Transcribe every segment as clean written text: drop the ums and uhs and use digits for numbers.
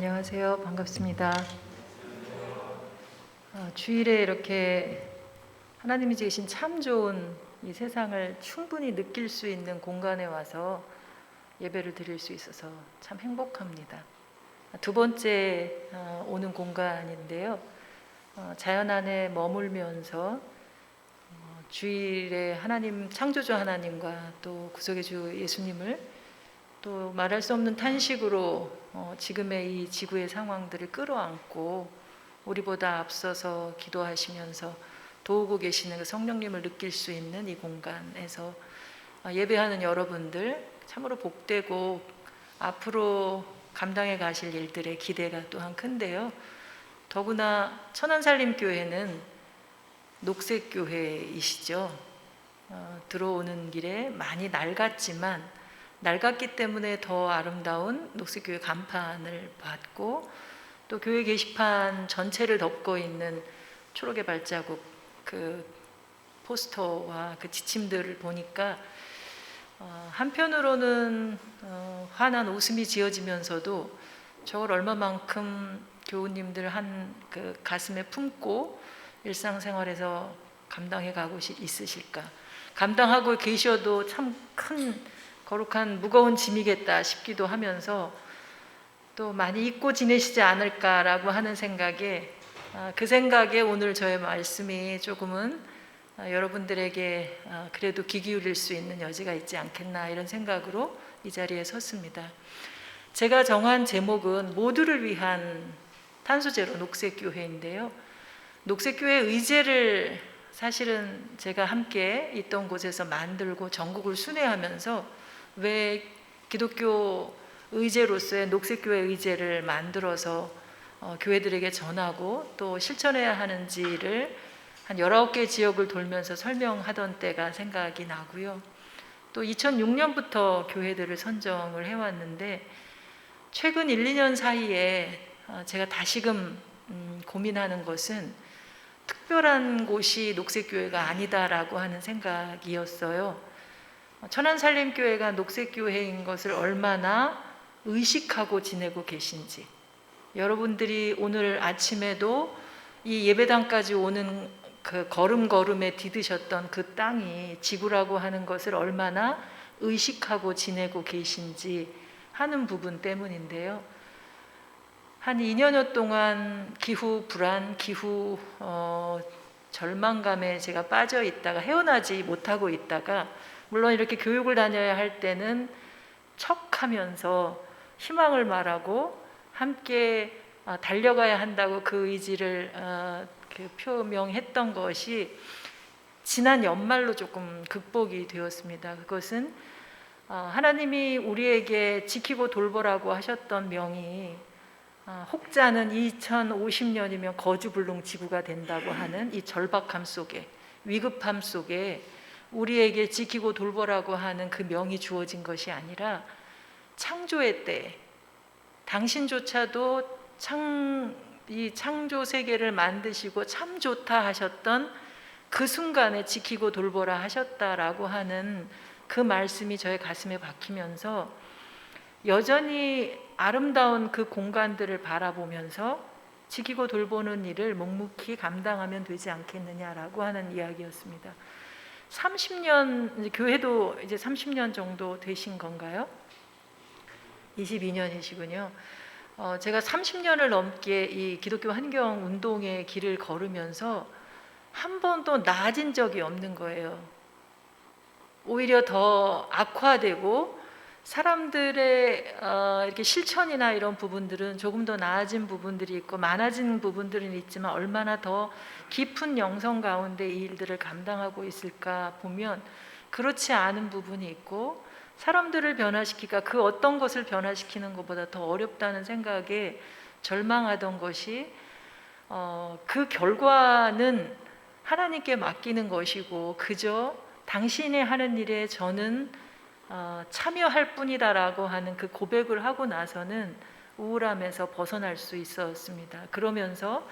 안녕하세요. 반갑습니다. 주일에 이렇게 하나님이 주신 참 좋은 이 세상을 충분히 느낄 수 있는 공간에 와서 예배를 드릴 수 있어서 참 행복합니다. 두 번째 오는 공간인데요. 자연 안에 머물면서 주일에 하나님, 창조주 하나님과 또 구속의 주 예수님을 또 말할 수 없는 탄식으로 지금의 이 지구의 상황들을 끌어안고 우리보다 앞서서 기도하시면서 도우고 계시는 그 성령님을 느낄 수 있는 이 공간에서 예배하는 여러분들 참으로 복되고 앞으로 감당해 가실 일들의 기대가 또한 큰데요. 더구나 천안살림교회는 녹색교회이시죠. 들어오는 길에 많이 낡았지만 낡았기 때문에 더 아름다운 녹색교회 간판을 받고 또 교회 게시판 전체를 덮고 있는 초록의 발자국 그 포스터와 그 지침들을 보니까 한편으로는 환한 웃음이 지어지면서도 저걸 얼마만큼 교우님들 한 그 가슴에 품고 일상생활에서 감당해 가고 있으실까. 감당하고 계셔도 참 큰 거룩한 무거운 짐이겠다 싶기도 하면서 또 많이 잊고 지내시지 않을까라고 하는 생각에 그 생각에 오늘 저의 말씀이 조금은 여러분들에게 그래도 귀 기울일 수 있는 여지가 있지 않겠나 이런 생각으로 이 자리에 섰습니다. 제가 정한 제목은 모두를 위한 탄소제로 녹색교회인데요. 녹색교회 의제를 사실은 제가 함께 있던 곳에서 만들고 전국을 순회하면서 왜 기독교 의제로서의 녹색교회 의제를 만들어서 교회들에게 전하고 또 실천해야 하는지를 한 19개 지역을 돌면서 설명하던 때가 생각이 나고요. 또 2006년부터 교회들을 선정을 해왔는데 최근 1, 2년 사이에 제가 다시금 고민하는 것은 특별한 곳이 녹색교회가 아니다라고 하는 생각이었어요. 천안살림교회가 녹색교회인 것을 얼마나 의식하고 지내고 계신지, 여러분들이 오늘 아침에도 이 예배당까지 오는 그 걸음걸음에 디드셨던 그 땅이 지구라고 하는 것을 얼마나 의식하고 지내고 계신지 하는 부분 때문인데요. 한 2년여 동안 기후 불안, 기후 절망감에 제가 빠져 있다가 헤어나지 못하고 있다가 물론 이렇게 교육을 다녀야 할 때는 척하면서 희망을 말하고 함께 달려가야 한다고 그 의지를 표명했던 것이 지난 연말로 조금 극복이 되었습니다. 그것은 하나님이 우리에게 지키고 돌보라고 하셨던 명이 혹자는 2050년이면 거주불능 지구가 된다고 하는 이 절박함 속에, 위급함 속에 우리에게 지키고 돌보라고 하는 그 명이 주어진 것이 아니라 창조의 때 당신조차도 이 창조 세계를 만드시고 참 좋다 하셨던 그 순간에 지키고 돌보라 하셨다라고 하는 그 말씀이 저의 가슴에 박히면서 여전히 아름다운 그 공간들을 바라보면서 지키고 돌보는 일을 묵묵히 감당하면 되지 않겠느냐라고 하는 이야기였습니다. 30년, 교회도 이제 30년 정도 되신 건가요? 22년이시군요. 제가 30년을 넘게 이 기독교 환경 운동의 길을 걸으면서 한 번도 나아진 적이 없는 거예요. 오히려 더 악화되고 사람들의 이렇게 실천이나 이런 부분들은 조금 더 나아진 부분들이 있고 많아진 부분들은 있지만 얼마나 더 깊은 영성 가운데 이 일들을 감당하고 있을까 보면 그렇지 않은 부분이 있고 사람들을 변화시키기가 그 어떤 것을 변화시키는 것보다 더 어렵다는 생각에 절망하던 것이 그 결과는 하나님께 맡기는 것이고 그저 당신이 하는 일에 저는 참여할 뿐이다라고 하는 그 고백을 하고 나서는 우울함에서 벗어날 수 있었습니다. 그러면서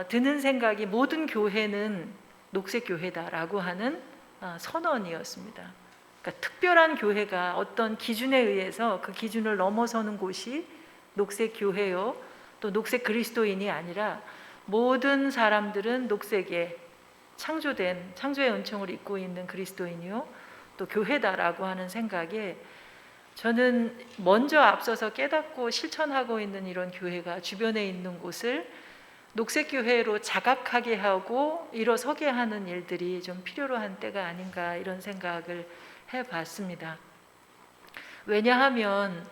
드는 생각이 모든 교회는 녹색교회다라고 하는 선언이었습니다. 그러니까 특별한 교회가 어떤 기준에 의해서 그 기준을 넘어서는 곳이 녹색 교회요, 또 녹색 그리스도인이 아니라 모든 사람들은 녹색의 창조의 은총을 입고 있는 그리스도인이요, 또 교회다라고 하는 생각에 저는 먼저 앞서서 깨닫고 실천하고 있는 이런 교회가 주변에 있는 곳을 녹색 교회로 자각하게 하고 일어서게 하는 일들이 좀 필요로 한 때가 아닌가, 이런 생각을 해봤습니다. 왜냐하면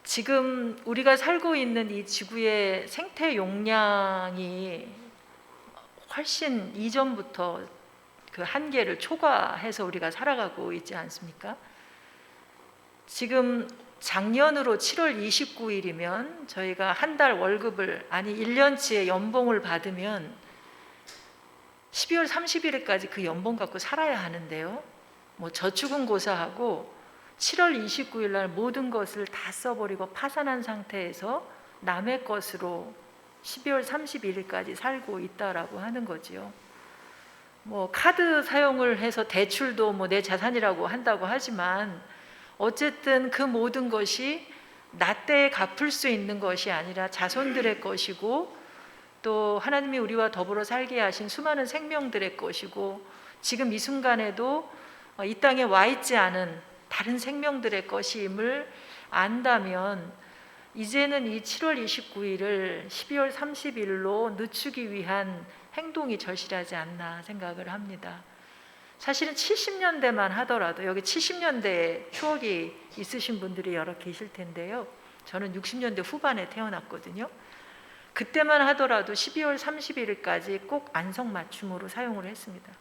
지금 우리가 살고 있는 이 지구의 생태 용량이 훨씬 이전부터 그 한계를 초과해서 우리가 살아가고 있지 않습니까? 지금 작년으로 7월 29일이면 저희가 한 달 월급을, 아니 1년치의 연봉을 받으면 12월 30일까지 그 연봉 갖고 살아야 하는데요, 뭐 저축은 고사하고 7월 29일 날 모든 것을 다 써버리고 파산한 상태에서 남의 것으로 12월 31일까지 살고 있다라고 하는 거지요. 뭐 카드 사용을 해서 대출도 뭐 내 자산이라고 한다고 하지만 어쨌든 그 모든 것이 나 때에 갚을 수 있는 것이 아니라 자손들의 것이고, 또 하나님이 우리와 더불어 살게 하신 수많은 생명들의 것이고, 지금 이 순간에도 이 땅에 와 있지 않은 다른 생명들의 것임을 안다면 이제는 이 7월 29일을 12월 30일로 늦추기 위한 행동이 절실하지 않나 생각을 합니다. 사실은 70년대만 하더라도, 여기 70년대 추억이 있으신 분들이 여러 계실 텐데요, 저는 60년대 후반에 태어났거든요. 그때만 하더라도 12월 31일까지 꼭 안성맞춤으로 사용을 했습니다.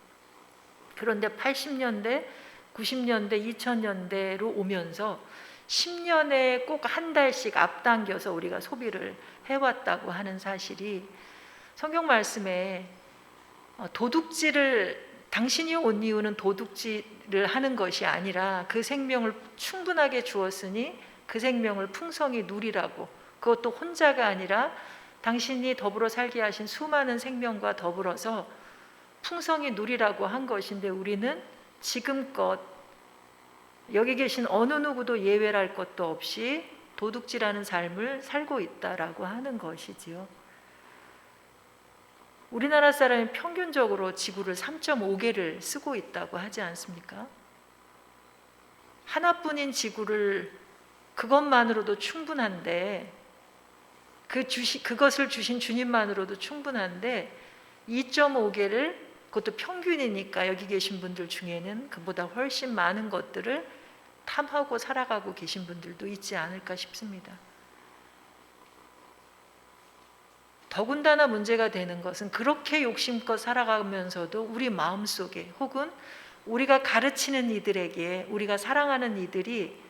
그런데 80년대, 90년대, 2000년대로 오면서 10년에 꼭 한 달씩 앞당겨서 우리가 소비를 해왔다고 하는 사실이 성경 말씀에 도둑질을, 당신이 온 이유는 도둑질을 하는 것이 아니라 그 생명을 충분하게 주었으니 그 생명을 풍성히 누리라고, 그것도 혼자가 아니라 당신이 더불어 살게 하신 수많은 생명과 더불어서 풍성히 누리라고 한 것인데, 우리는 지금껏 여기 계신 어느 누구도 예외랄 것도 없이 도둑질하는 삶을 살고 있다라고 하는 것이지요. 우리나라 사람이 평균적으로 지구를 3.5개를 쓰고 있다고 하지 않습니까? 하나뿐인 지구를, 그것만으로도 충분한데, 그것을 주신 주님만으로도 충분한데 2.5개를, 그것도 평균이니까 여기 계신 분들 중에는 그보다 훨씬 많은 것들을 탐하고 살아가고 계신 분들도 있지 않을까 싶습니다. 더군다나 문제가 되는 것은 그렇게 욕심껏 살아가면서도 우리 마음속에, 혹은 우리가 가르치는 이들에게, 우리가 사랑하는 이들이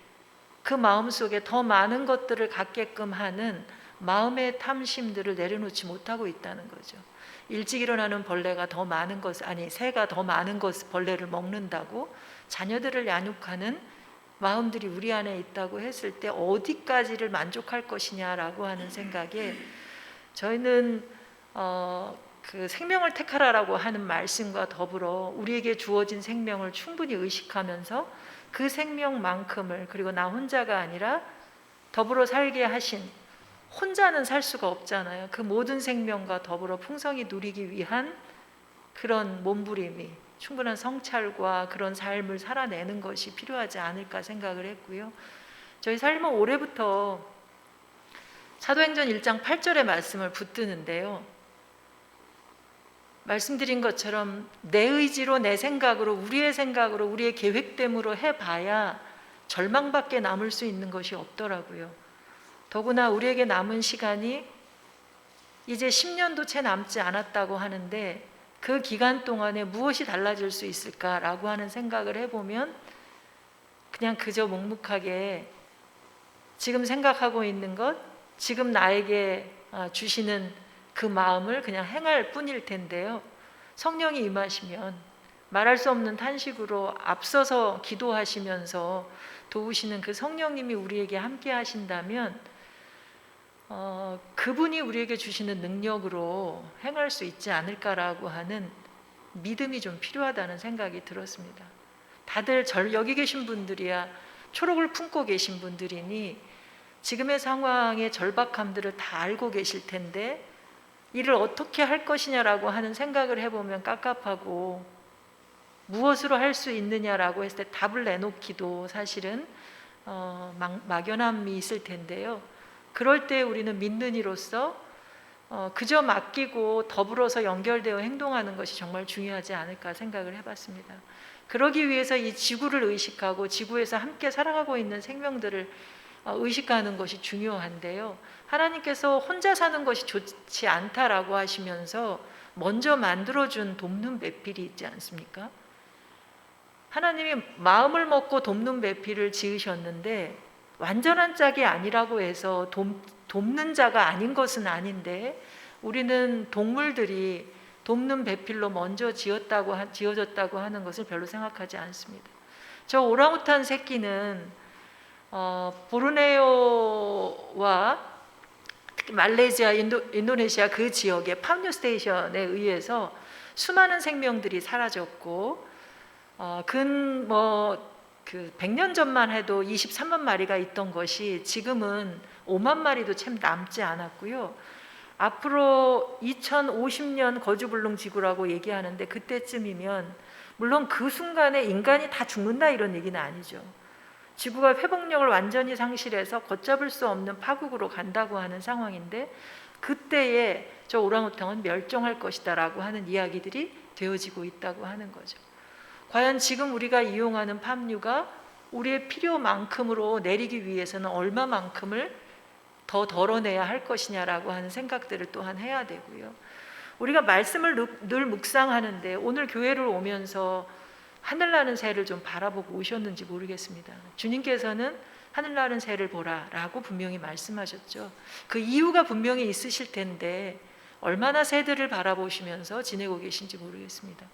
그 마음속에 더 많은 것들을 갖게끔 하는 마음의 탐심들을 내려놓지 못하고 있다는 거죠. 일찍 일어나는 벌레가 더 많은 것, 아니 새가 더 많은 것, 벌레를 먹는다고 자녀들을 양육하는 마음들이 우리 안에 있다고 했을 때 어디까지를 만족할 것이냐라고 하는 생각에, 저희는 그 생명을 택하라라고 하는 말씀과 더불어 우리에게 주어진 생명을 충분히 의식하면서 그 생명만큼을, 그리고 나 혼자가 아니라 더불어 살게 하신, 혼자는 살 수가 없잖아요. 그 모든 생명과 더불어 풍성히 누리기 위한 그런 몸부림이, 충분한 성찰과 그런 삶을 살아내는 것이 필요하지 않을까 생각을 했고요. 저희 삶은 올해부터 사도행전 1장 8절의 말씀을 붙드는데요, 말씀드린 것처럼 내 의지로, 내 생각으로, 우리의 생각으로, 우리의 계획됨으로 해봐야 절망밖에 남을 수 있는 것이 없더라고요. 더구나 우리에게 남은 시간이 이제 10년도 채 남지 않았다고 하는데, 그 기간 동안에 무엇이 달라질 수 있을까라고 하는 생각을 해보면 그냥 그저 묵묵하게 지금 생각하고 있는 것, 지금 나에게 주시는 그 마음을 그냥 행할 뿐일 텐데요, 성령이 임하시면 말할 수 없는 탄식으로 앞서서 기도하시면서 도우시는 그 성령님이 우리에게 함께 하신다면 그분이 우리에게 주시는 능력으로 행할 수 있지 않을까라고 하는 믿음이 좀 필요하다는 생각이 들었습니다. 다들 여기 계신 분들이야 초록을 품고 계신 분들이니 지금의 상황의 절박함들을 다 알고 계실 텐데 이를 어떻게 할 것이냐라고 하는 생각을 해보면 깝깝하고, 무엇으로 할 수 있느냐라고 했을 때 답을 내놓기도 사실은 막연함이 있을 텐데요. 그럴 때 우리는 믿는 이로서 그저 맡기고 더불어서 연결되어 행동하는 것이 정말 중요하지 않을까 생각을 해봤습니다. 그러기 위해서 이 지구를 의식하고 지구에서 함께 살아가고 있는 생명들을 의식하는 것이 중요한데요. 하나님께서 혼자 사는 것이 좋지 않다라고 하시면서 먼저 만들어준 돕는 배필이 있지 않습니까? 하나님이 마음을 먹고 돕는 배필을 지으셨는데 완전한 짝이 아니라고 해서 돕는 자가 아닌 것은 아닌데, 우리는 동물들이 돕는 배필로 먼저 지어졌다고 하는 것을 별로 생각하지 않습니다. 저 오랑우탄 새끼는 보르네오와 특히 말레이시아, 인도네시아 그 지역의 팜뉴 스테이션에 의해서 수많은 생명들이 사라졌고, 그 100년 전만 해도 23만 마리가 있던 것이 지금은 5만 마리도 채 남지 않았고요. 앞으로 2050년 거주불능 지구라고 얘기하는데, 그때쯤이면 물론 그 순간에 인간이 다 죽는다 이런 얘기는 아니죠. 지구가 회복력을 완전히 상실해서 걷잡을 수 없는 파국으로 간다고 하는 상황인데, 그때에 저 오랑우탕은 멸종할 것이다 라고 하는 이야기들이 되어지고 있다고 하는 거죠. 과연 지금 우리가 이용하는 팜유가 우리의 필요만큼으로 내리기 위해서는 얼마만큼을 더 덜어내야 할 것이냐라고 하는 생각들을 또한 해야 되고요. 우리가 말씀을 늘 묵상하는데 오늘 교회를 오면서 하늘나는 새를 좀 바라보고 오셨는지 모르겠습니다. 주님께서는 하늘나는 새를 보라 라고 분명히 말씀하셨죠. 그 이유가 분명히 있으실 텐데 얼마나 새들을 바라보시면서 지내고 계신지 모르겠습니다.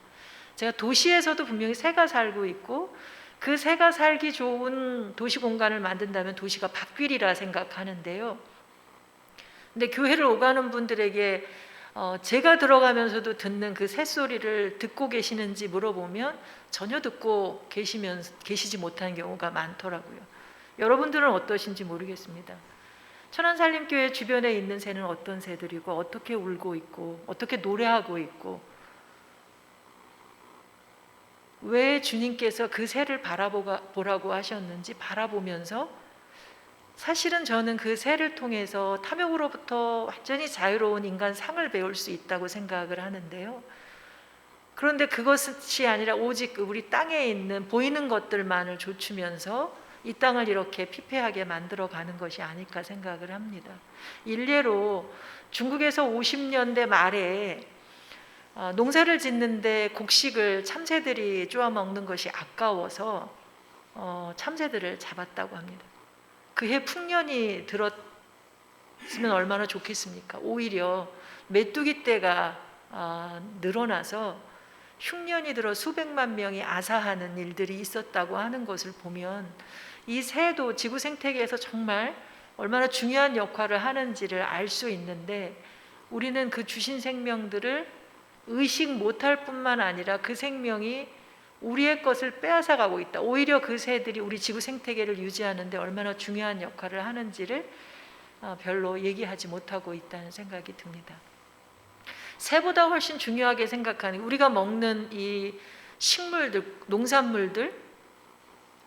제가 도시에서도 분명히 새가 살고 있고, 그 새가 살기 좋은 도시 공간을 만든다면 도시가 밭길이라 생각하는데요. 근데 교회를 오가는 분들에게 제가 들어가면서도 듣는 그 새소리를 듣고 계시는지 물어보면 전혀 듣고 계시지 못하는 경우가 많더라고요. 여러분들은 어떠신지 모르겠습니다. 천안살림교회 주변에 있는 새는 어떤 새들이고 어떻게 울고 있고 어떻게 노래하고 있고, 왜 주님께서 그 새를 바라보라고 하셨는지 바라보면서, 사실은 저는 그 새를 통해서 탐욕으로부터 완전히 자유로운 인간 상을 배울 수 있다고 생각을 하는데요. 그런데 그것이 아니라 오직 우리 땅에 있는 보이는 것들만을 좇으면서 이 땅을 이렇게 피폐하게 만들어가는 것이 아닐까 생각을 합니다. 일례로 중국에서 50년대 말에 농사를 짓는데 곡식을 참새들이 쪼아 먹는 것이 아까워서 참새들을 잡았다고 합니다. 그해 풍년이 들었으면 얼마나 좋겠습니까? 오히려 메뚜기 떼가 늘어나서 흉년이 들어 수백만 명이 아사하는 일들이 있었다고 하는 것을 보면, 이 새도 지구 생태계에서 정말 얼마나 중요한 역할을 하는지를 알 수 있는데, 우리는 그 주신 생명들을 의식 못할 뿐만 아니라 그 생명이 우리의 것을 빼앗아가고 있다. 오히려 그 새들이 우리 지구 생태계를 유지하는데 얼마나 중요한 역할을 하는지를 별로 얘기하지 못하고 있다는 생각이 듭니다. 새보다 훨씬 중요하게 생각하는 우리가 먹는 이 식물들, 농산물들,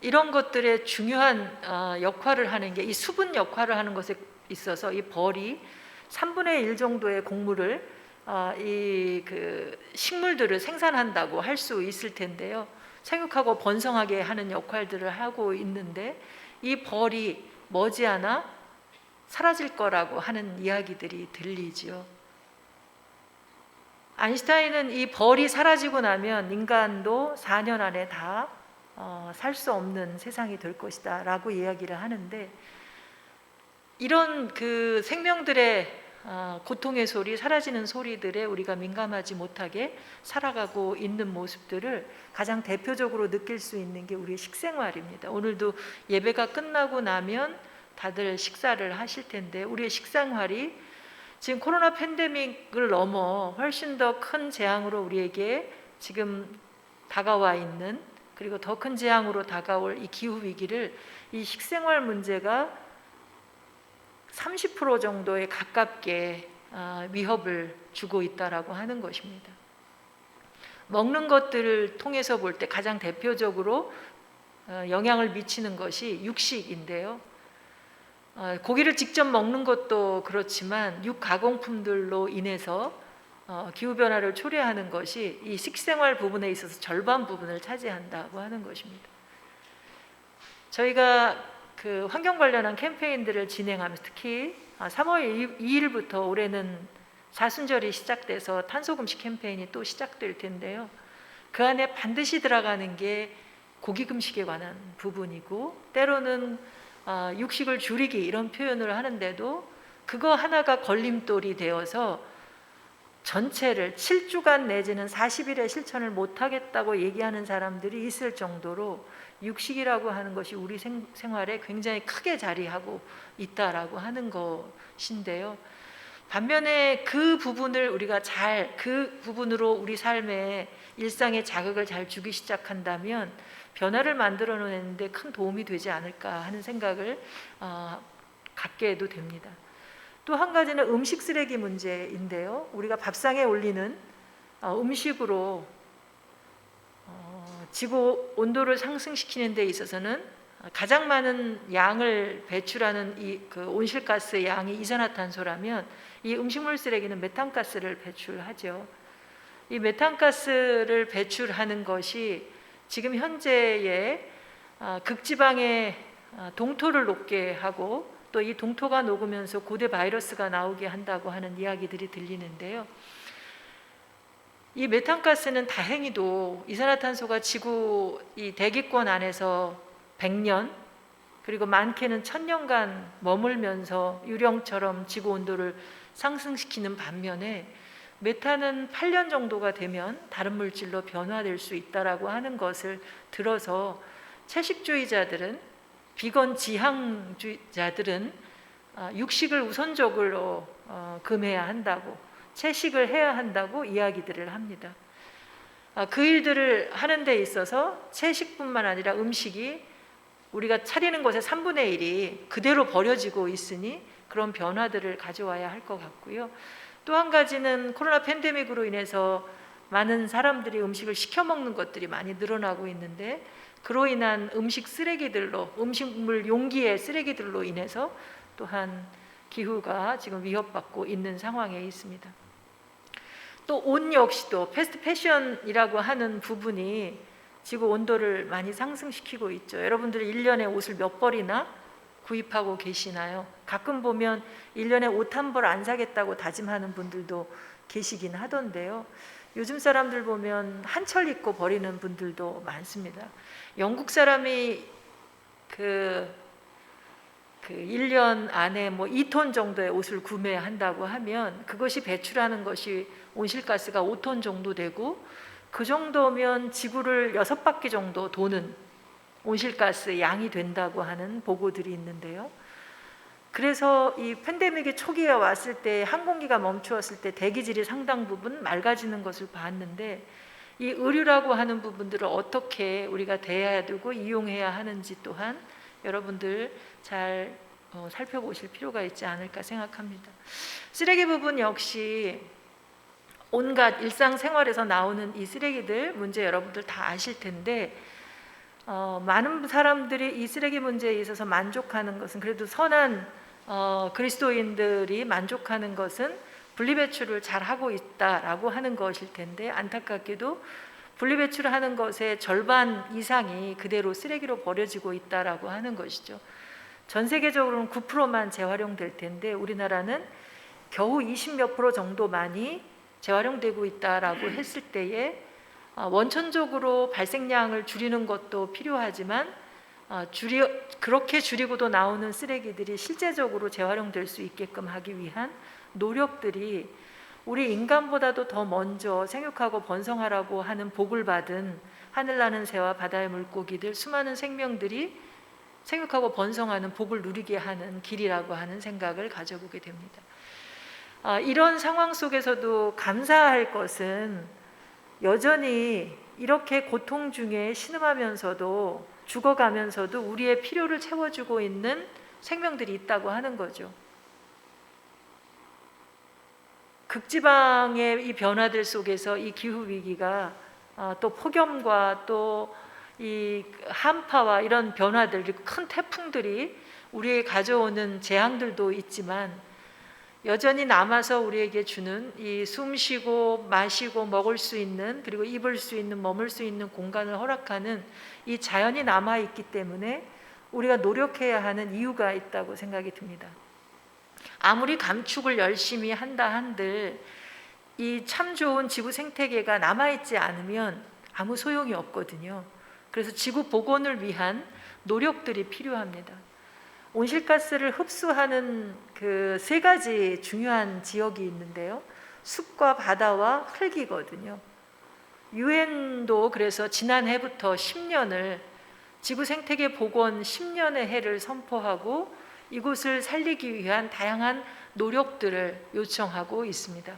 이런 것들의 중요한 역할을 하는 게, 이 수분 역할을 하는 것에 있어서 이 벌이 3분의 1 정도의 곡물을 그 식물들을 생산한다고 할 수 있을 텐데요. 생육하고 번성하게 하는 역할들을 하고 있는데, 이 벌이 머지않아 사라질 거라고 하는 이야기들이 들리지요. 아인슈타인은 이 벌이 사라지고 나면 인간도 4년 안에 다 살 수 없는 세상이 될 것이다 라고 이야기를 하는데, 이런 그 생명들의 고통의 소리, 사라지는 소리들에 우리가 민감하지 못하게 살아가고 있는 모습들을 가장 대표적으로 느낄 수 있는 게 우리의 식생활입니다. 오늘도 예배가 끝나고 나면 다들 식사를 하실 텐데, 우리의 식생활이 지금 코로나 팬데믹을 넘어 훨씬 더 큰 재앙으로 우리에게 지금 다가와 있는, 그리고 더 큰 재앙으로 다가올 이 기후 위기를, 이 식생활 문제가 30% 정도에 가깝게 위협을 주고 있다라고 하는 것입니다. 먹는 것들을 통해서 볼 때 가장 대표적으로 영향을 미치는 것이 육식인데요. 고기를 직접 먹는 것도 그렇지만 육가공품들로 인해서 기후변화를 초래하는 것이 이 식생활 부분에 있어서 절반 부분을 차지한다고 하는 것입니다. 저희가 그 환경 관련한 캠페인들을 진행하면서 특히 3월 2일부터 올해는 사순절이 시작돼서 탄소금식 캠페인이 또 시작될 텐데요. 그 안에 반드시 들어가는 게 고기금식에 관한 부분이고, 때로는 육식을 줄이기 이런 표현을 하는데도 그거 하나가 걸림돌이 되어서 전체를 7주간 내지는 40일의 실천을 못하겠다고 얘기하는 사람들이 있을 정도로 육식이라고 하는 것이 우리 생활에 굉장히 크게 자리하고 있다라고 하는 것인데요. 반면에 그 부분을 우리가 그 부분으로 우리 삶의 일상에 자극을 잘 주기 시작한다면 변화를 만들어내는데 큰 도움이 되지 않을까 하는 생각을 갖게 도 됩니다. 또 한 가지는 음식 쓰레기 문제인데요. 우리가 밥상에 올리는 음식으로 지구 온도를 상승시키는 데 있어서는 가장 많은 양을 배출하는 그 온실가스의 양이 이산화탄소라면 이 음식물 쓰레기는 메탄가스를 배출하죠. 이 메탄가스를 배출하는 것이 지금 현재의 극지방의 동토를 녹게 하고 또 이 동토가 녹으면서 고대 바이러스가 나오게 한다고 하는 이야기들이 들리는데요. 이 메탄가스는 다행히도 이산화탄소가 지구 이 대기권 안에서 100년 그리고 많게는 1000년간 머물면서 유령처럼 지구 온도를 상승시키는 반면에 메탄은 8년 정도가 되면 다른 물질로 변화될 수 있다라고 하는 것을 들어서 채식주의자들은 비건 지향주의자들은 육식을 우선적으로 금해야 한다고, 채식을 해야 한다고 이야기들을 합니다. 그 일들을 하는 데 있어서 채식뿐만 아니라 음식이 우리가 차리는 것의 3분의 1이 그대로 버려지고 있으니 그런 변화들을 가져와야 할 것 같고요. 또 한 가지는 코로나 팬데믹으로 인해서 많은 사람들이 음식을 시켜 먹는 것들이 많이 늘어나고 있는데 그로 인한 음식 쓰레기들로, 음식물 용기의 쓰레기들로 인해서 또한 기후가 지금 위협받고 있는 상황에 있습니다. 또 옷 역시도 패스트 패션이라고 하는 부분이 지구 온도를 많이 상승시키고 있죠. 여러분들이 1년에 옷을 몇 벌이나 구입하고 계시나요? 가끔 보면 1년에 옷 한 벌 안 사겠다고 다짐하는 분들도 계시긴 하던데요. 요즘 사람들 보면 한철 입고 버리는 분들도 많습니다. 영국 사람이 그 1년 안에 뭐 2톤 정도의 옷을 구매한다고 하면 그것이 배출하는 것이 온실가스가 5톤 정도 되고 그 정도면 지구를 6바퀴 정도 도는 온실가스 양이 된다고 하는 보고들이 있는데요. 그래서 이 팬데믹이 초기에 왔을 때 항공기가 멈추었을 때 대기질이 상당 부분 맑아지는 것을 봤는데 이 의류라고 하는 부분들을 어떻게 우리가 대해야 되고 이용해야 하는지 또한 여러분들 잘 살펴보실 필요가 있지 않을까 생각합니다. 쓰레기 부분 역시 온갖 일상생활에서 나오는 이 쓰레기들 문제 여러분들 다 아실 텐데 많은 사람들이 이 쓰레기 문제에 있어서 만족하는 것은 그래도 선한 그리스도인들이 만족하는 것은 분리배출을 잘하고 있다라고 하는 것일 텐데 안타깝게도 분리배출하는 것의 절반 이상이 그대로 쓰레기로 버려지고 있다라고 하는 것이죠. 전 세계적으로는 9%만 재활용될 텐데 우리나라는 겨우 20몇 % 정도만이 재활용되고 있다라고 했을 때에 원천적으로 발생량을 줄이는 것도 필요하지만 그렇게 줄이고도 나오는 쓰레기들이 실제적으로 재활용될 수 있게끔 하기 위한 노력들이 우리 인간보다도 더 먼저 생육하고 번성하라고 하는 복을 받은 하늘나는 새와 바다의 물고기들 수많은 생명들이 생육하고 번성하는 복을 누리게 하는 길이라고 하는 생각을 가져보게 됩니다. 이런 상황 속에서도 감사할 것은 여전히 이렇게 고통 중에 신음하면서도 죽어가면서도 우리의 필요를 채워주고 있는 생명들이 있다고 하는 거죠. 극지방의 이 변화들 속에서 이 기후 위기가 또 폭염과 또 이 한파와 이런 변화들, 그리고 큰 태풍들이 우리에게 가져오는 재앙들도 있지만 여전히 남아서 우리에게 주는 이 숨쉬고 마시고 먹을 수 있는, 그리고 입을 수 있는, 머물 수 있는 공간을 허락하는 이 자연이 남아 있기 때문에 우리가 노력해야 하는 이유가 있다고 생각이 듭니다. 아무리 감축을 열심히 한다 한들 이 참 좋은 지구 생태계가 남아있지 않으면 아무 소용이 없거든요. 그래서 지구 복원을 위한 노력들이 필요합니다. 온실가스를 흡수하는 그 세 가지 중요한 지역이 있는데요. 숲과 바다와 흙이거든요. 유엔도 그래서 지난해부터 10년을 지구 생태계 복원 10년의 해를 선포하고 이곳을 살리기 위한 다양한 노력들을 요청하고 있습니다.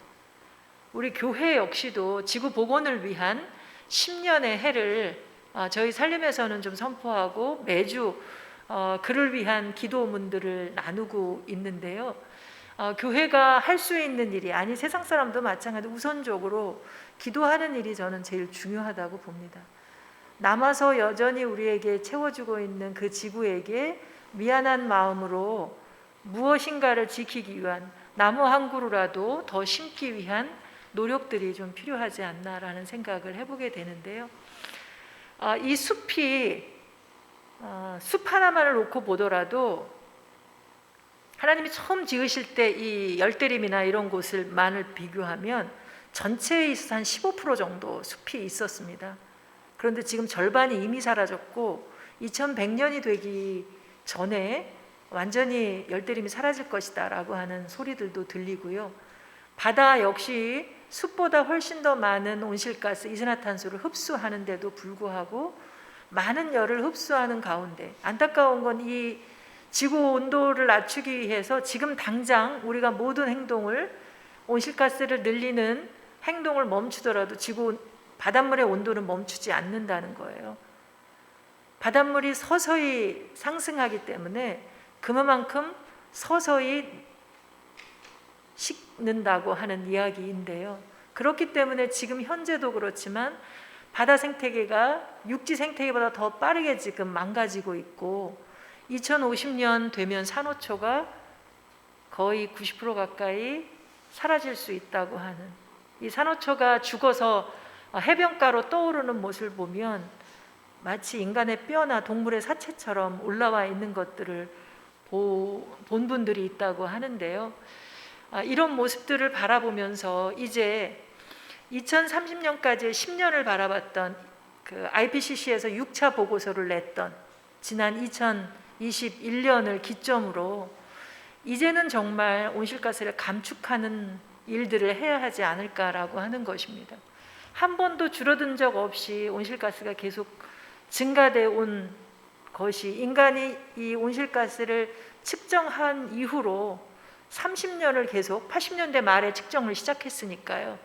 우리 교회 역시도 지구 복원을 위한 10년의 해를 저희 살림에서는 좀 선포하고 매주 그를 위한 기도문들을 나누고 있는데요. 교회가 할 수 있는 일이, 아니 세상 사람도 마찬가지로 우선적으로 기도하는 일이 저는 제일 중요하다고 봅니다. 남아서 여전히 우리에게 채워주고 있는 그 지구에게 미안한 마음으로 무엇인가를 지키기 위한, 나무 한 그루라도 더 심기 위한 노력들이 좀 필요하지 않나라는 생각을 해보게 되는데요. 이 숲이 숲 하나만을 놓고 보더라도 하나님이 처음 지으실 때 이 열대림이나 이런 곳을만을 비교하면 전체에 있어서 한 15% 정도 숲이 있었습니다. 그런데 지금 절반이 이미 사라졌고 2100년이 되기 전에 완전히 열대림이 사라질 것이다 라고 하는 소리들도 들리고요. 바다 역시 숲보다 훨씬 더 많은 온실가스, 이산화탄소를 흡수하는데도 불구하고 많은 열을 흡수하는 가운데 안타까운 건 이 지구 온도를 낮추기 위해서 지금 당장 우리가 모든 행동을, 온실가스를 늘리는 행동을 멈추더라도 바닷물의 온도는 멈추지 않는다는 거예요. 바닷물이 서서히 상승하기 때문에 그만큼 서서히 식는다고 하는 이야기인데요. 그렇기 때문에 지금 현재도 그렇지만 바다 생태계가 육지 생태계보다 더 빠르게 지금 망가지고 있고 2050년 되면 산호초가 거의 90% 가까이 사라질 수 있다고 하는, 이 산호초가 죽어서 해변가로 떠오르는 모습을 보면 마치 인간의 뼈나 동물의 사체처럼 올라와 있는 것들을 본 분들이 있다고 하는데요. 이런 모습들을 바라보면서 이제 2030년까지 10년을 바라봤던 그 IPCC에서 6차 보고서를 냈던 지난 2021년을 기점으로 이제는 정말 온실가스를 감축하는 일들을 해야 하지 않을까라고 하는 것입니다. 한 번도 줄어든 적 없이 온실가스가 계속 증가되어 온 것이, 인간이 이 온실가스를 측정한 이후로 30년을 계속 80년대 말에 측정을 시작했으니까요.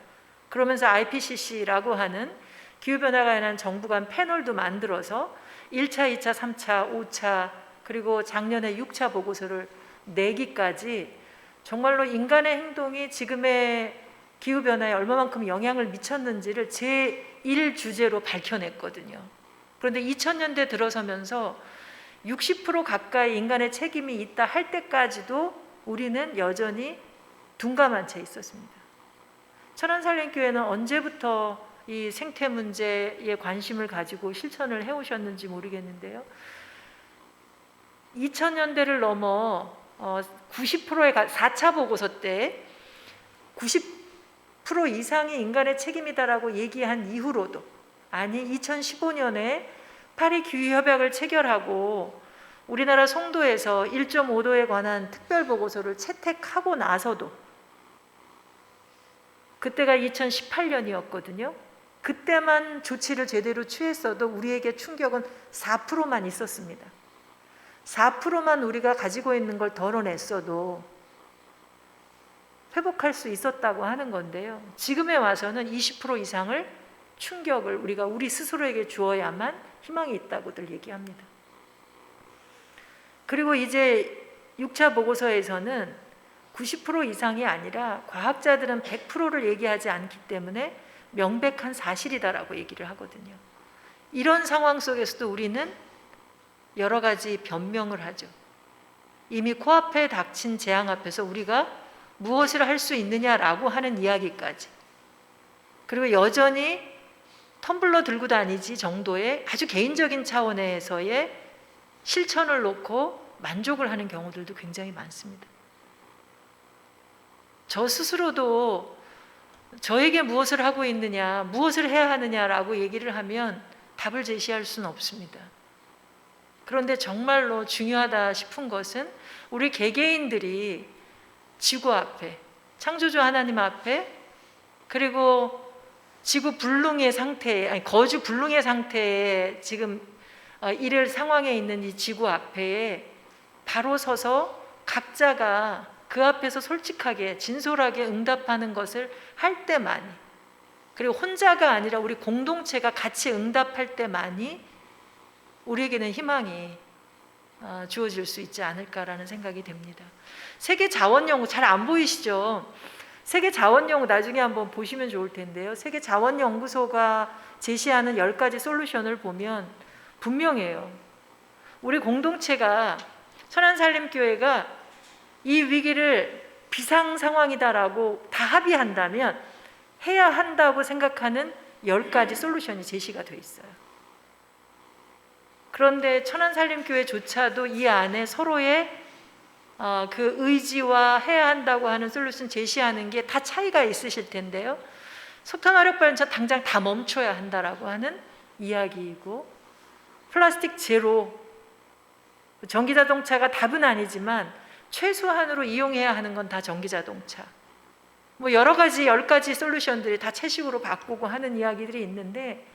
그러면서 IPCC라고 하는 기후변화에 관한 정부 간 패널도 만들어서 1차, 2차, 3차, 5차 그리고 작년에 6차 보고서를 내기까지 정말로 인간의 행동이 지금의 기후변화에 얼마만큼 영향을 미쳤는지를 제1 주제로 밝혀냈거든요. 그런데 2000년대 들어서면서 60% 가까이 인간의 책임이 있다 할 때까지도 우리는 여전히 둔감한 채 있었습니다. 천안살림교회는 언제부터 이 생태 문제에 관심을 가지고 실천을 해오셨는지 모르겠는데요. 2000년대를 넘어 90%의 4차 보고서 때 90% 이상이 인간의 책임이다라고 얘기한 이후로도, 아니 2015년에 파리 기후협약을 체결하고 우리나라 송도에서 1.5도에 관한 특별보고서를 채택하고 나서도, 그때가 2018년이었거든요. 그때만 조치를 제대로 취했어도 우리에게 충격은 4%만 있었습니다. 4%만 우리가 가지고 있는 걸 덜어냈어도 회복할 수 있었다고 하는 건데요. 지금에 와서는 20% 이상을 충격을 우리가 우리 스스로에게 주어야만 희망이 있다고들 얘기합니다. 그리고 이제 6차 보고서에서는 90% 이상이 아니라 과학자들은 100%를 얘기하지 않기 때문에 명백한 사실이다라고 얘기를 하거든요. 이런 상황 속에서도 우리는 여러 가지 변명을 하죠. 이미 코앞에 닥친 재앙 앞에서 우리가 무엇을 할 수 있느냐라고 하는 이야기까지, 그리고 여전히 텀블러 들고 다니지 정도의 아주 개인적인 차원에서의 실천을 놓고 만족을 하는 경우들도 굉장히 많습니다. 저 스스로도 저에게 무엇을 하고 있느냐, 무엇을 해야 하느냐라고 얘기를 하면 답을 제시할 수는 없습니다. 그런데 정말로 중요하다 싶은 것은 우리 개개인들이 지구 앞에, 창조주 하나님 앞에, 그리고 지구 불능의 상태에, 아니 거주 불능의 상태에 지금 이럴 상황에 있는 이 지구 앞에 바로 서서 각자가 그 앞에서 솔직하게 진솔하게 응답하는 것을 할 때만이, 그리고 혼자가 아니라 우리 공동체가 같이 응답할 때만이 우리에게는 희망이 주어질 수 있지 않을까라는 생각이 됩니다. 세계 자원연구 잘 안 보이시죠? 세계 자원연구 나중에 한번 보시면 좋을 텐데요. 세계 자원연구소가 제시하는 10가지 솔루션을 보면 분명해요. 우리 공동체가, 천안살림교회가 이 위기를 비상 상황이다라고 다 합의한다면 해야 한다고 생각하는 10가지 솔루션이 제시가 되어 있어요. 그런데 천안살림교회조차도 이 안에 서로의 그 의지와 해야 한다고 하는 솔루션 제시하는 게 다 차이가 있으실 텐데요. 석탄화력 발전소 당장 다 멈춰야 한다라고 하는 이야기이고, 플라스틱 제로, 전기자동차가 답은 아니지만 최소한으로 이용해야 하는 건 다 전기자동차, 뭐 여러 가지 10가지 솔루션들이 다 채식으로 바꾸고 하는 이야기들이 있는데,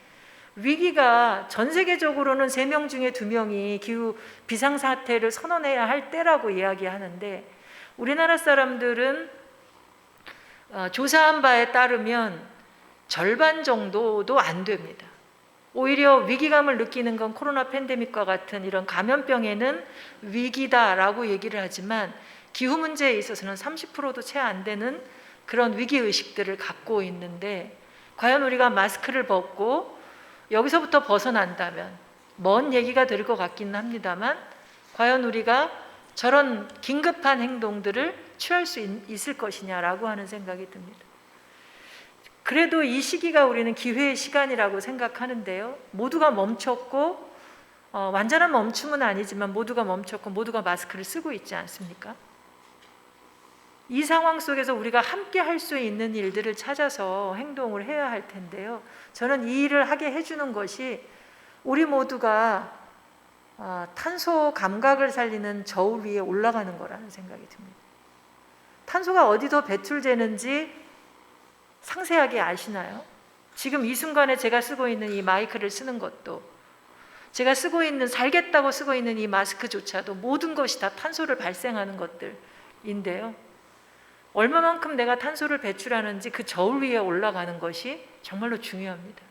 위기가 전 세계적으로는 3명 중에 2명이 기후 비상사태를 선언해야 할 때라고 이야기하는데, 우리나라 사람들은 조사한 바에 따르면 절반 정도도 안 됩니다. 오히려 위기감을 느끼는 건 코로나 팬데믹과 같은 이런 감염병에는 위기다라고 얘기를 하지만 기후 문제에 있어서는 30%도 채 안 되는 그런 위기의식들을 갖고 있는데, 과연 우리가 마스크를 벗고 여기서부터 벗어난다면 먼 얘기가 될 것 같기는 합니다만, 과연 우리가 저런 긴급한 행동들을 취할 수 있을 것이냐라고 하는 생각이 듭니다. 그래도 이 시기가 우리는 기회의 시간이라고 생각하는데요. 모두가 멈췄고, 완전한 멈춤은 아니지만 모두가 멈췄고 모두가 마스크를 쓰고 있지 않습니까? 이 상황 속에서 우리가 함께 할 수 있는 일들을 찾아서 행동을 해야 할 텐데요. 저는 이 일을 하게 해주는 것이 우리 모두가 탄소 감각을 살리는 저울 위에 올라가는 거라는 생각이 듭니다. 탄소가 어디서 배출되는지 상세하게 아시나요? 지금 이 순간에 제가 쓰고 있는 이 마이크를 쓰는 것도, 제가 쓰고 있는, 살겠다고 쓰고 있는 이 마스크조차도 모든 것이 다 탄소를 발생하는 것들인데요. 얼마만큼 내가 탄소를 배출하는지 그 저울 위에 올라가는 것이 정말로 중요합니다.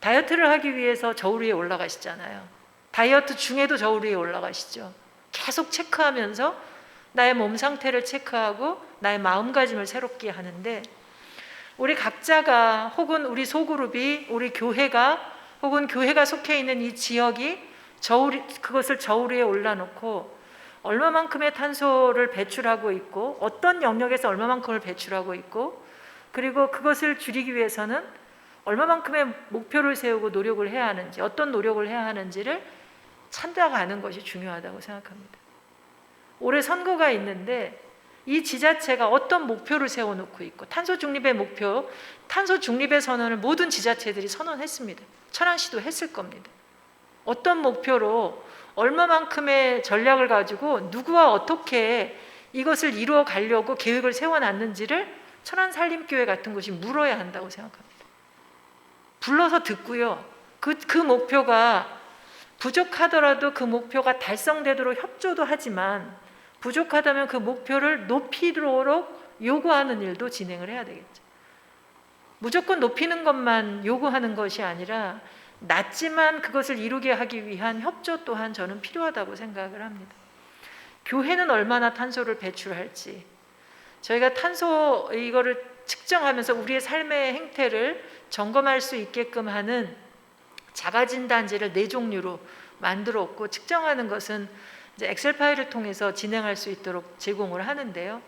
다이어트를 하기 위해서 저울 위에 올라가시잖아요. 다이어트 중에도 저울 위에 올라가시죠. 계속 체크하면서 나의 몸 상태를 체크하고 나의 마음가짐을 새롭게 하는데, 우리 각자가, 혹은 우리 소그룹이, 우리 교회가, 혹은 교회가 속해 있는 이 지역이 그것을 저울 위에 올려놓고 얼마만큼의 탄소를 배출하고 있고, 어떤 영역에서 얼마만큼을 배출하고 있고, 그리고 그것을 줄이기 위해서는 얼마만큼의 목표를 세우고 노력을 해야 하는지, 어떤 노력을 해야 하는지를 찾아가는 것이 중요하다고 생각합니다. 올해 선거가 있는데 이 지자체가 어떤 목표를 세워놓고 있고, 탄소 중립의 목표, 탄소 중립의 선언을 모든 지자체들이 선언했습니다. 천안시도 했을 겁니다. 어떤 목표로 얼마만큼의 전략을 가지고 누구와 어떻게 이것을 이루어 가려고 계획을 세워놨는지를 천안살림교회 같은 곳이 물어야 한다고 생각합니다. 불러서 듣고요. 그 목표가 부족하더라도 그 목표가 달성되도록 협조도 하지만, 부족하다면 그 목표를 높이도록 요구하는 일도 진행을 해야 되겠죠. 무조건 높이는 것만 요구하는 것이 아니라 낮지만 그것을 이루게 하기 위한 협조 또한 저는 필요하다고 생각을 합니다. 교회는 얼마나 탄소를 배출할지, 저희가 탄소 이거를 측정하면서 우리의 삶의 행태를 점검할 수 있게끔 하는 자가진단지를 4종류로 만들었고, 측정하는 것은 이제 엑셀 파일을 통해서 진행할 수 있도록 제공을 하는데요.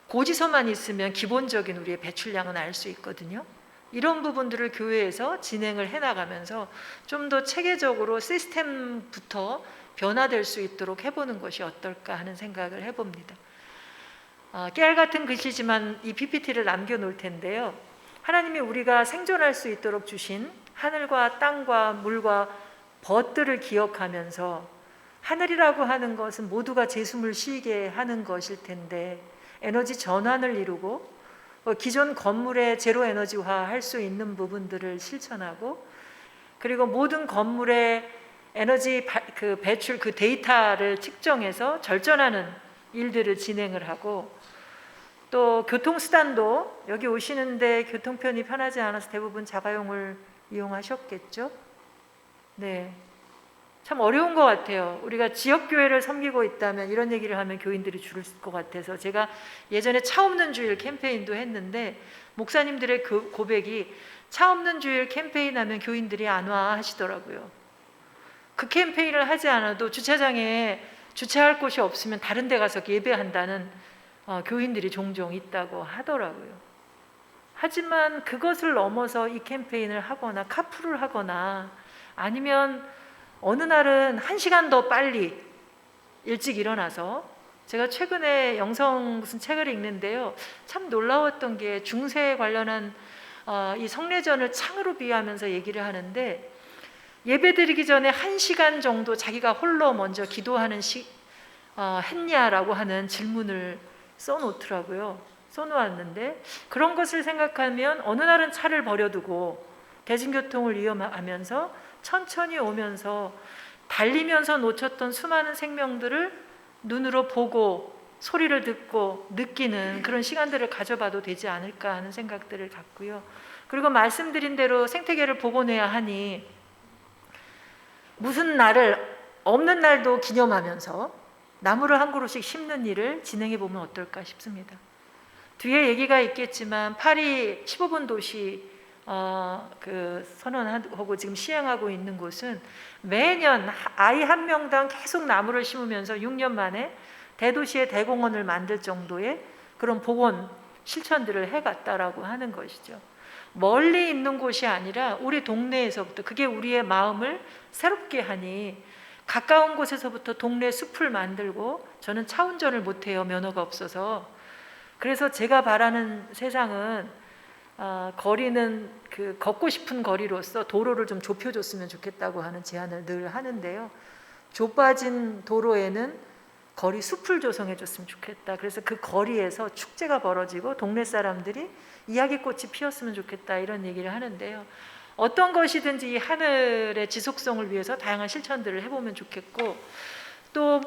고지서만 있으면 기본적인 우리의 배출량은 알 수 있거든요. 이런 부분들을 교회에서 진행을 해나가면서 좀 더 체계적으로 시스템부터 변화될 수 있도록 해보는 것이 어떨까 하는 생각을 해봅니다. 깨알 같은 글씨지만 이 PPT를 남겨놓을 텐데요. 하나님이 우리가 생존할 수 있도록 주신 하늘과 땅과 물과 벗들을 기억하면서, 하늘이라고 하는 것은 모두가 제숨을 쉬게 하는 것일 텐데 에너지 전환을 이루고 기존 건물의 제로 에너지화 할 수 있는 부분들을 실천하고, 그리고 모든 건물의 에너지 배출 데이터를 측정해서 절전하는 일들을 진행을 하고, 또 교통수단도 여기 오시는데 교통편이 편하지 않아서 대부분 자가용을 이용하셨겠죠? 네, 참 어려운 것 같아요. 우리가 지역교회를 섬기고 있다면 이런 얘기를 하면 교인들이 줄을 것 같아서, 제가 예전에 차 없는 주일 캠페인도 했는데 목사님들의 고백이 차 없는 주일 캠페인 하면 교인들이 안 와 하시더라고요. 그 캠페인을 하지 않아도 주차장에 주차할 곳이 없으면 다른 데 가서 예배한다는 교인들이 종종 있다고 하더라고요. 하지만 그것을 넘어서 이 캠페인을 하거나 카풀을 하거나, 아니면 어느 날은 1시간 더 빨리 일찍 일어나서, 제가 최근에 영성 무슨 책을 읽는데요, 참 놀라웠던 게 중세에 관련한 이 성례전을 창으로 비유하면서 얘기를 하는데, 예배드리기 전에 1시간 정도 자기가 홀로 먼저 기도하는 했냐라고 하는 질문을 써놓더라고요. 써놓았는데, 그런 것을 생각하면 어느 날은 차를 버려두고 대중교통을 이용하면서 천천히 오면서 달리면서 놓쳤던 수많은 생명들을 눈으로 보고 소리를 듣고 느끼는 그런 시간들을 가져봐도 되지 않을까 하는 생각들을 갖고요. 그리고 말씀드린 대로 생태계를 복원해야 하니 무슨 날을 없는 날도 기념하면서 나무를 한 그루씩 심는 일을 진행해 보면 어떨까 싶습니다. 뒤에 얘기가 있겠지만 파리 15분 도시 선언하고 지금 시행하고 있는 곳은 매년 아이 한 명당 계속 나무를 심으면서 6년 만에 대도시의 대공원을 만들 정도의 그런 복원 실천들을 해갔다라고 하는 것이죠. 멀리 있는 곳이 아니라 우리 동네에서부터, 그게 우리의 마음을 새롭게 하니 가까운 곳에서부터 동네 숲을 만들고, 저는 차 운전을 못해요, 면허가 없어서. 그래서 제가 바라는 세상은 거리는 걷고 싶은 거리로서 도로를 좀 좁혀줬으면 좋겠다고 하는 제안을 늘 하는데요. 좁아진 도로에는 거리 숲을 조성해 줬으면 좋겠다. 그래서 그 거리에서 축제가 벌어지고 동네 사람들이 이야기꽃이 피었으면 좋겠다, 이런 얘기를 하는데요. 어떤 것이든지 이 하늘의 지속성을 위해서 다양한 실천들을 해보면 좋겠고, 또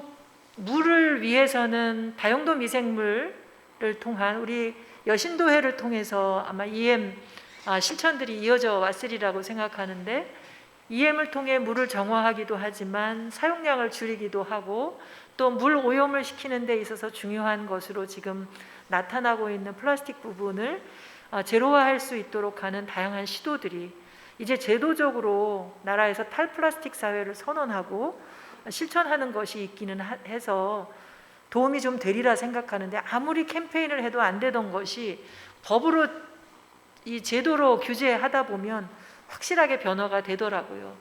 물을 위해서는 다용도 미생물을 통한 우리 여신도회를 통해서 아마 EM 실천들이 이어져 왔으리라고 생각하는데, EM을 통해 물을 정화하기도 하지만 사용량을 줄이기도 하고, 또 물 오염을 시키는 데 있어서 중요한 것으로 지금 나타나고 있는 플라스틱 부분을 제로화할 수 있도록 하는 다양한 시도들이 이제 제도적으로 나라에서 탈플라스틱 사회를 선언하고 실천하는 것이 있기는 해서 도움이 좀 되리라 생각하는데, 아무리 캠페인을 해도 안 되던 것이 법으로 이 제도로 규제하다 보면 확실하게 변화가 되더라고요.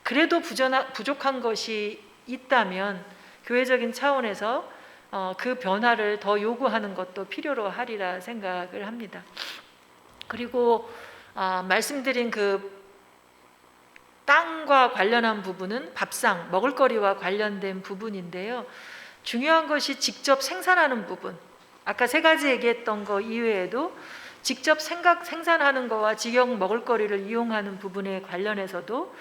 그래도 부족한 것이 있다면 교회적인 차원에서 그 변화를 더 요구하는 것도 필요로 하리라 생각을 합니다. 그리고 말씀드린 그 땅과 관련한 부분은 밥상, 먹을거리와 관련된 부분인데요. 중요한 것이 직접 생산하는 부분, 아까 3가지 얘기했던 거 이외에도 직접 생산하는 거와 직영 먹을거리를 이용하는 부분에 관련해서도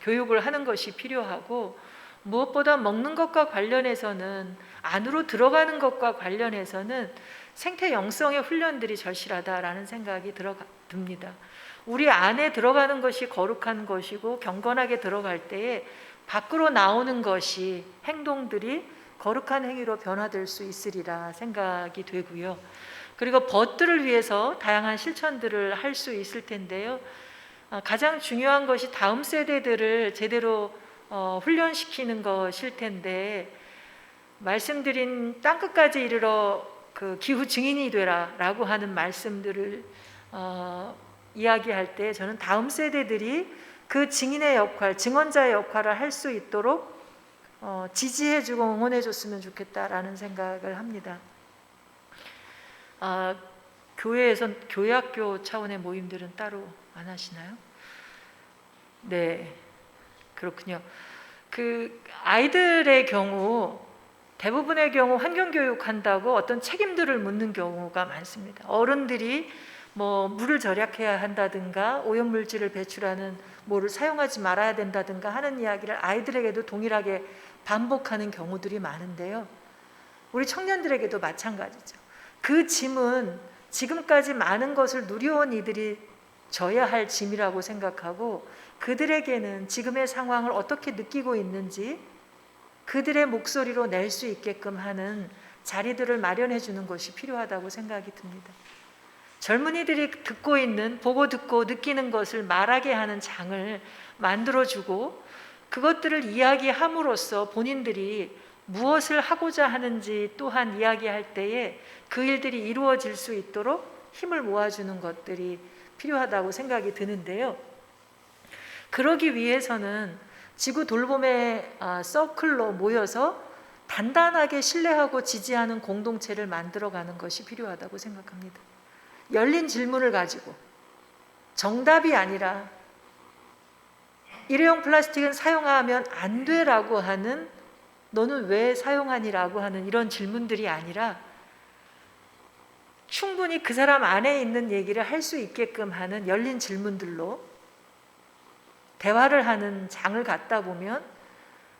교육을 하는 것이 필요하고, 무엇보다 먹는 것과 관련해서는, 안으로 들어가는 것과 관련해서는 생태 영성의 훈련들이 절실하다라는 생각이 듭니다. 우리 안에 들어가는 것이 거룩한 것이고 경건하게 들어갈 때에 밖으로 나오는 것이, 행동들이 거룩한 행위로 변화될 수 있으리라 생각이 되고요. 그리고 벗들을 위해서 다양한 실천들을 할 수 있을 텐데요. 가장 중요한 것이 다음 세대들을 제대로 훈련시키는 것일 텐데, 말씀드린 땅끝까지 이르러 그 기후 증인이 되라라고 하는 말씀들을 이야기할 때 저는 다음 세대들이 그 증인의 역할, 증언자의 역할을 할 수 있도록 지지해주고 응원해줬으면 좋겠다라는 생각을 합니다. 교회에서 교회학교 차원의 모임들은 따로 안 하시나요? 네, 그렇군요. 그 아이들의 경우 대부분의 경우 환경교육 한다고 어떤 책임들을 묻는 경우가 많습니다. 어른들이 뭐 물을 절약해야 한다든가 오염물질을 배출하는 뭐를 사용하지 말아야 된다든가 하는 이야기를 아이들에게도 동일하게 반복하는 경우들이 많은데요. 우리 청년들에게도 마찬가지죠. 그 짐은 지금까지 많은 것을 누려온 이들이 져야 할 짐이라고 생각하고, 그들에게는 지금의 상황을 어떻게 느끼고 있는지 그들의 목소리로 낼 수 있게끔 하는 자리들을 마련해 주는 것이 필요하다고 생각이 듭니다. 젊은이들이 듣고 있는, 보고 듣고 느끼는 것을 말하게 하는 장을 만들어주고, 그것들을 이야기함으로써 본인들이 무엇을 하고자 하는지 또한 이야기할 때에 그 일들이 이루어질 수 있도록 힘을 모아주는 것들이 필요하다고 생각이 드는데요. 그러기 위해서는 지구 돌봄의 서클로 모여서 단단하게 신뢰하고 지지하는 공동체를 만들어가는 것이 필요하다고 생각합니다. 열린 질문을 가지고 정답이 아니라 일회용 플라스틱은 사용하면 안 돼라고 하는, 너는 왜 사용하니라고 하는 이런 질문들이 아니라 충분히 그 사람 안에 있는 얘기를 할 수 있게끔 하는 열린 질문들로 대화를 하는 장을 갖다 보면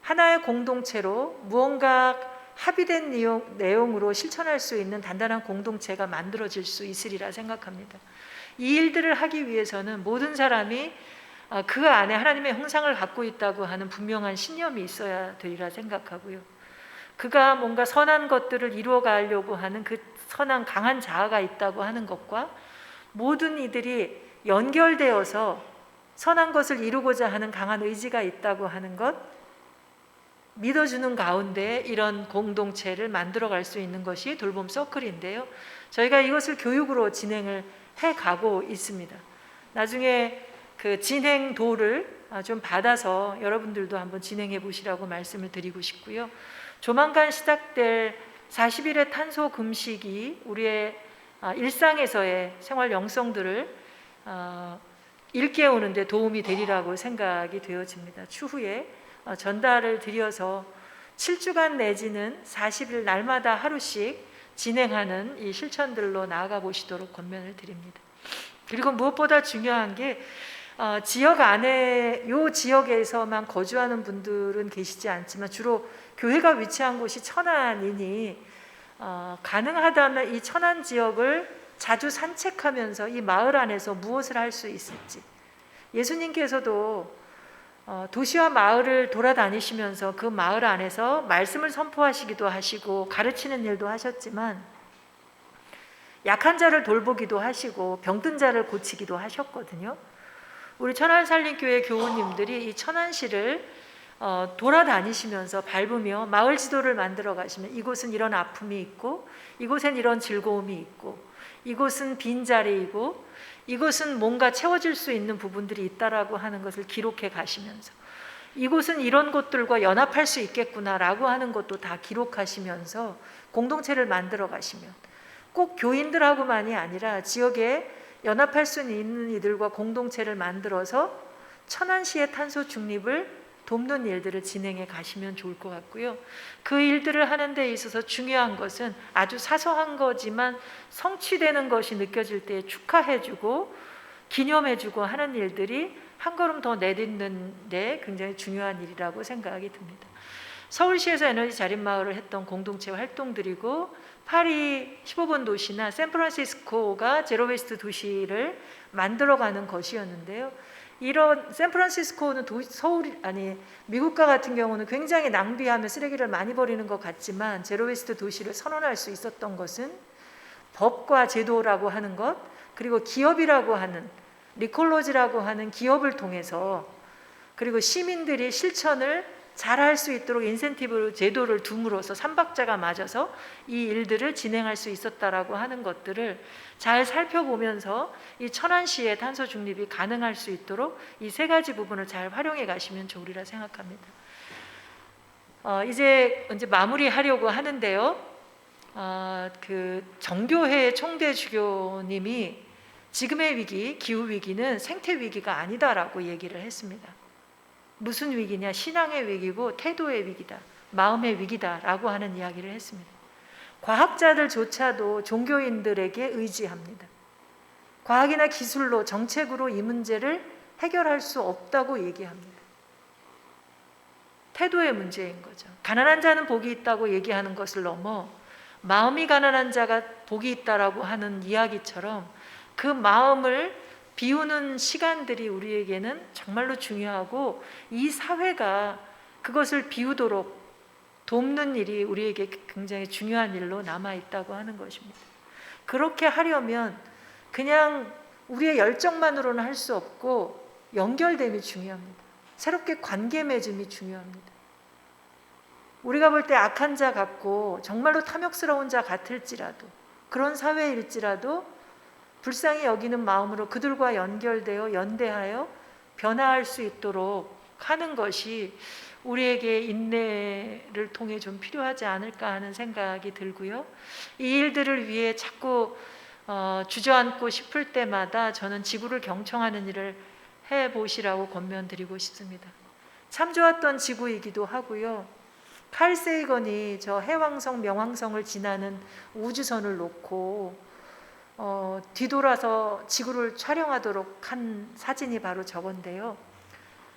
하나의 공동체로 무언가 합의된 내용으로 실천할 수 있는 단단한 공동체가 만들어질 수 있으리라 생각합니다. 이 일들을 하기 위해서는 모든 사람이 그 안에 하나님의 형상을 갖고 있다고 하는 분명한 신념이 있어야 되리라 생각하고요. 그가 뭔가 선한 것들을 이루어가려고 하는 그 선한 강한 자아가 있다고 하는 것과 모든 이들이 연결되어서 선한 것을 이루고자 하는 강한 의지가 있다고 하는 것, 믿어주는 가운데 이런 공동체를 만들어갈 수 있는 것이 돌봄 서클인데요. 저희가 이것을 교육으로 진행을 해가고 있습니다. 나중에 그 진행도를 좀 받아서 여러분들도 한번 진행해 보시라고 말씀을 드리고 싶고요. 조만간 시작될 40일의 탄소 금식이 우리의 일상에서의 생활 영성들을 일깨우는 데 도움이 되리라고 생각이 되어집니다. 추후에 전달을 드려서 7주간 내지는 40일 날마다 하루씩 진행하는 이 실천들로 나아가 보시도록 권면을 드립니다. 그리고 무엇보다 중요한 게 지역 안에, 요 지역에서만 거주하는 분들은 계시지 않지만 주로 교회가 위치한 곳이 천안이니 가능하다면 이 천안 지역을 자주 산책하면서 이 마을 안에서 무엇을 할 수 있을지, 예수님께서도 도시와 마을을 돌아다니시면서 그 마을 안에서 말씀을 선포하시기도 하시고 가르치는 일도 하셨지만 약한 자를 돌보기도 하시고 병든 자를 고치기도 하셨거든요. 우리 천안살림교회 교우님들이 이 천안시를 돌아다니시면서 밟으며 마을 지도를 만들어 가시면 이곳은 이런 아픔이 있고 이곳엔 이런 즐거움이 있고 이곳은 빈자리이고 이곳은 뭔가 채워질 수 있는 부분들이 있다라고 하는 것을 기록해 가시면서 이곳은 이런 곳들과 연합할 수 있겠구나라고 하는 것도 다 기록하시면서 공동체를 만들어 가시면 꼭 교인들하고만이 아니라 지역에 연합할 수 있는 이들과 공동체를 만들어서 천안시의 탄소 중립을 돕는 일들을 진행해 가시면 좋을 것 같고요. 그 일들을 하는 데 있어서 중요한 것은 아주 사소한 거지만 성취되는 것이 느껴질 때 축하해주고 기념해주고 하는 일들이 한 걸음 더 내딛는 데 굉장히 중요한 일이라고 생각이 듭니다. 서울시에서 에너지 자립마을을 했던 공동체 활동들이고 파리 15번 도시나 샌프란시스코가 제로웨이스트 도시를 만들어가는 것이었는데요. 이런 샌프란시스코는 서울 아니 미국과 같은 경우는 굉장히 낭비하며 쓰레기를 많이 버리는 것 같지만 제로웨이스트 도시를 선언할 수 있었던 것은 법과 제도라고 하는 것, 그리고 기업이라고 하는 리콜로지라고 하는 기업을 통해서, 그리고 시민들이 실천을 잘할 수 있도록 인센티브 제도를 둠으로써 삼박자가 맞아서 이 일들을 진행할 수 있었다라고 하는 것들을 잘 살펴보면서 이 천안시의 탄소 중립이 가능할 수 있도록 이 세 가지 부분을 잘 활용해 가시면 좋으리라 생각합니다. 이제 마무리하려고 하는데요. 그 정교회 총대 주교님이 지금의 위기, 기후 위기는 생태 위기가 아니다라고 얘기를 했습니다. 무슨 위기냐? 신앙의 위기고 태도의 위기다, 마음의 위기다라고 하는 이야기를 했습니다. 과학자들조차도 종교인들에게 의지합니다. 과학이나 기술로, 정책으로 이 문제를 해결할 수 없다고 얘기합니다. 태도의 문제인 거죠. 가난한 자는 복이 있다고 얘기하는 것을 넘어 마음이 가난한 자가 복이 있다라고 하는 이야기처럼 그 마음을 비우는 시간들이 우리에게는 정말로 중요하고, 이 사회가 그것을 비우도록 돕는 일이 우리에게 굉장히 중요한 일로 남아있다고 하는 것입니다. 그렇게 하려면 그냥 우리의 열정만으로는 할 수 없고 연결됨이 중요합니다. 새롭게 관계 맺음이 중요합니다. 우리가 볼 때 악한 자 같고 정말로 탐욕스러운 자 같을지라도, 그런 사회일지라도 불쌍히 여기는 마음으로 그들과 연결되어 연대하여 변화할 수 있도록 하는 것이 우리에게 인내를 통해 좀 필요하지 않을까 하는 생각이 들고요. 이 일들을 위해 자꾸 주저앉고 싶을 때마다 저는 지구를 경청하는 일을 해보시라고 권면드리고 싶습니다. 참 좋았던 지구이기도 하고요. 칼 세이건이 저 해왕성, 명왕성을 지나는 우주선을 놓고 뒤돌아서 지구를 촬영하도록 한 사진이 바로 저건데요.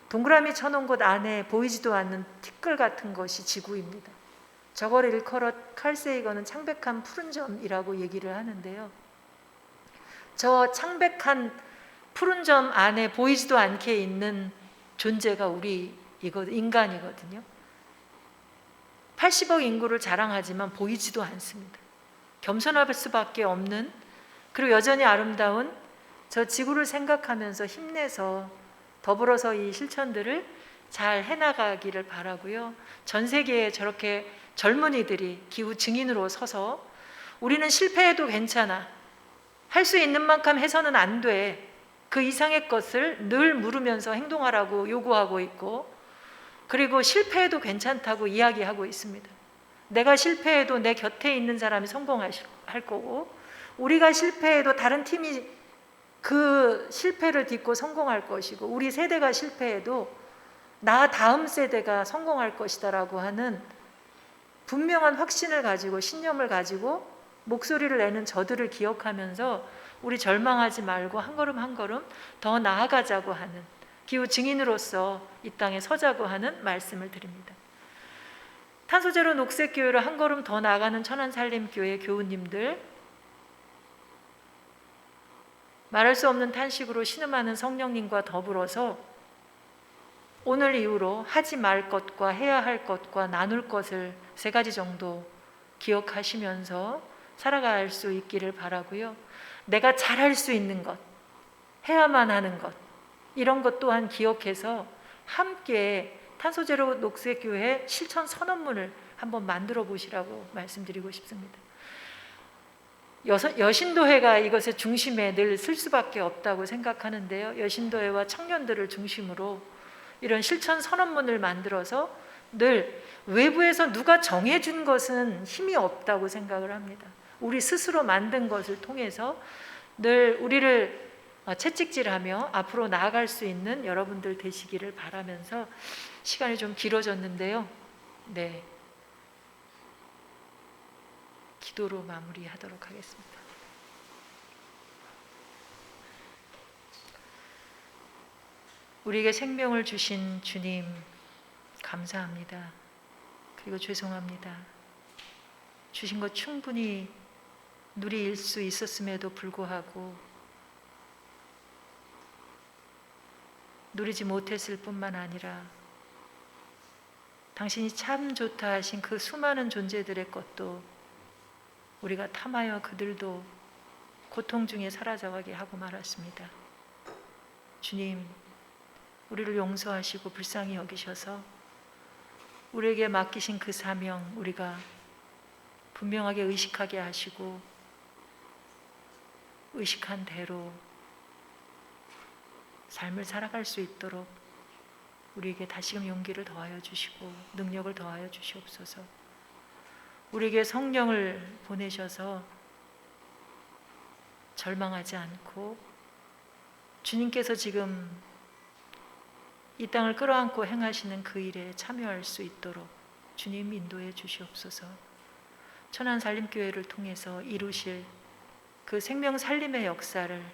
동그라미 쳐놓은 곳 안에 보이지도 않는 티끌 같은 것이 지구입니다. 저걸 일컬어 칼 세이건은 창백한 푸른 점이라고 얘기를 하는데요. 저 창백한 푸른 점 안에 보이지도 않게 있는 존재가 우리 인간이거든요. 80억 인구를 자랑하지만 보이지도 않습니다. 겸손할 수밖에 없는, 그리고 여전히 아름다운 저 지구를 생각하면서 힘내서 더불어서 이 실천들을 잘 해나가기를 바라고요. 전 세계에 저렇게 젊은이들이 기후 증인으로 서서 우리는 실패해도 괜찮아, 할 수 있는 만큼 해서는 안 돼, 그 이상의 것을 늘 물으면서 행동하라고 요구하고 있고, 그리고 실패해도 괜찮다고 이야기하고 있습니다. 내가 실패해도 내 곁에 있는 사람이 성공할 거고, 우리가 실패해도 다른 팀이 그 실패를 딛고 성공할 것이고, 우리 세대가 실패해도 나 다음 세대가 성공할 것이다라고 하는 분명한 확신을 가지고 신념을 가지고 목소리를 내는 저들을 기억하면서 우리 절망하지 말고 한 걸음 한 걸음 더 나아가자고 하는, 기후 증인으로서 이 땅에 서자고 하는 말씀을 드립니다. 탄소제로 녹색교회로 한 걸음 더 나아가는 천안살림교회 교우님들, 말할 수 없는 탄식으로 신음하는 성령님과 더불어서 오늘 이후로 하지 말 것과 해야 할 것과 나눌 것을 세 가지 정도 기억하시면서 살아갈 수 있기를 바라고요. 내가 잘할 수 있는 것, 해야만 하는 것, 이런 것 또한 기억해서 함께 탄소제로 녹색교회 실천 선언문을 한번 만들어 보시라고 말씀드리고 싶습니다. 여신도회가 이것의 중심에 늘 쓸 수밖에 없다고 생각하는데요. 여신도회와 청년들을 중심으로 이런 실천 선언문을 만들어서 늘 외부에서 누가 정해준 것은 힘이 없다고 생각을 합니다. 우리 스스로 만든 것을 통해서 늘 우리를 채찍질하며 앞으로 나아갈 수 있는 여러분들 되시기를 바라면서, 시간이 좀 길어졌는데요. 네, 기도로 마무리하도록 하겠습니다. 우리에게 생명을 주신 주님 감사합니다. 그리고 죄송합니다. 주신 것 충분히 누릴 수 있었음에도 불구하고 누리지 못했을 뿐만 아니라 당신이 참 좋다 하신 그 수많은 존재들의 것도 우리가 탐하여 그들도 고통 중에 사라져가게 하고 말았습니다. 주님, 우리를 용서하시고 불쌍히 여기셔서 우리에게 맡기신 그 사명 우리가 분명하게 의식하게 하시고 의식한 대로 삶을 살아갈 수 있도록 우리에게 다시금 용기를 더하여 주시고 능력을 더하여 주시옵소서. 우리에게 성령을 보내셔서 절망하지 않고 주님께서 지금 이 땅을 끌어안고 행하시는 그 일에 참여할 수 있도록 주님 인도해 주시옵소서. 천안살림교회를 통해서 이루실 그 생명 살림의 역사를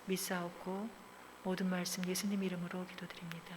믿사옵고 모든 말씀 예수님 이름으로 기도드립니다.